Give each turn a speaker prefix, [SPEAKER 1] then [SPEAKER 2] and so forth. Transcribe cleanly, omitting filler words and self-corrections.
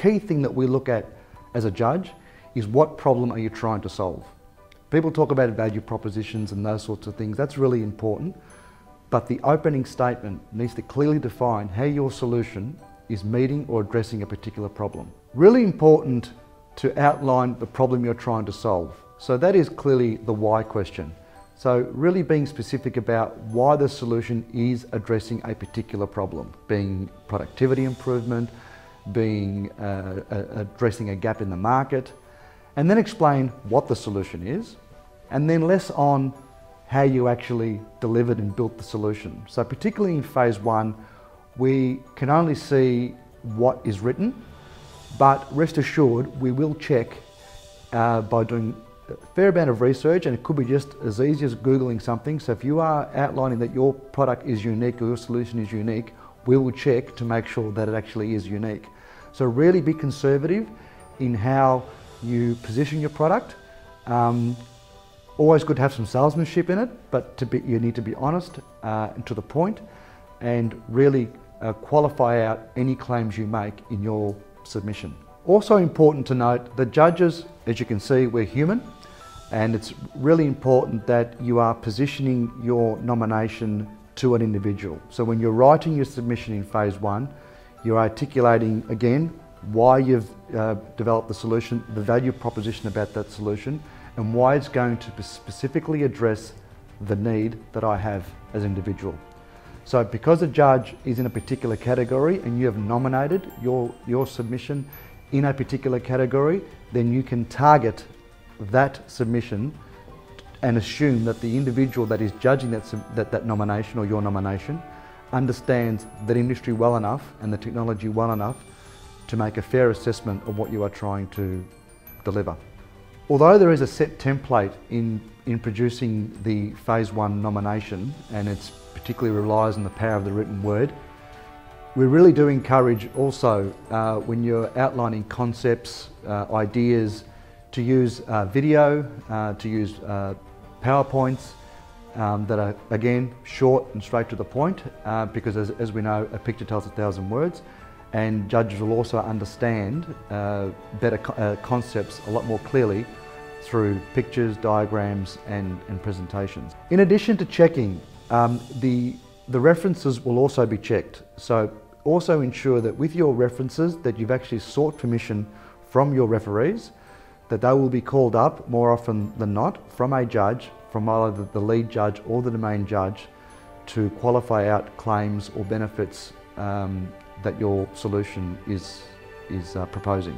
[SPEAKER 1] key thing that we look at as a judge is what problem are you trying to solve. People talk about value propositions and those sorts of things. That's really important. But the opening statement needs to clearly define how your solution is meeting or addressing a particular problem. Really important to outline the problem you're trying to solve. So that is clearly the why question. So really being specific about why the solution is addressing a particular problem, being productivity improvement, being addressing a gap in the market, and then explain what the solution is, and then less on how you actually delivered and built the solution. So particularly in phase one, we can only see what is written, but rest assured we will check by doing a fair amount of research, and it could be just as easy as Googling something. So if you are outlining that your product is unique or your solution is unique, we will check to make sure that it actually is unique. So really be conservative in how you position your product. Always good to have some salesmanship in it, but you need to be honest and to the point, and really qualify out any claims you make in your submission. Also important to note, the judges, as you can see, we're human, and it's really important that you are positioning your nomination to an individual. So when you're writing your submission in phase one, you're articulating again why you've developed the solution, the value proposition about that solution, and why it's going to specifically address the need that I have as an individual. So because a judge is in a particular category and you have nominated your submission in a particular category, then you can target that submission and assume that the individual that is judging that nomination or your nomination understands that industry well enough and the technology well enough to make a fair assessment of what you are trying to deliver. Although there is a set template in producing the phase one nomination, and it particularly relies on the power of the written word, we really do encourage also when you're outlining concepts, ideas, to use video, to use PowerPoints that are, again, short and straight to the point, because as we know, a picture tells 1,000 words, and judges will also understand better concepts a lot more clearly through pictures, diagrams and presentations. In addition to checking, the references will also be checked. So also ensure that with your references that you've actually sought permission from your referees, that they will be called up more often than not from a judge, from either the lead judge or the domain judge, to qualify out claims or benefits that your solution is proposing.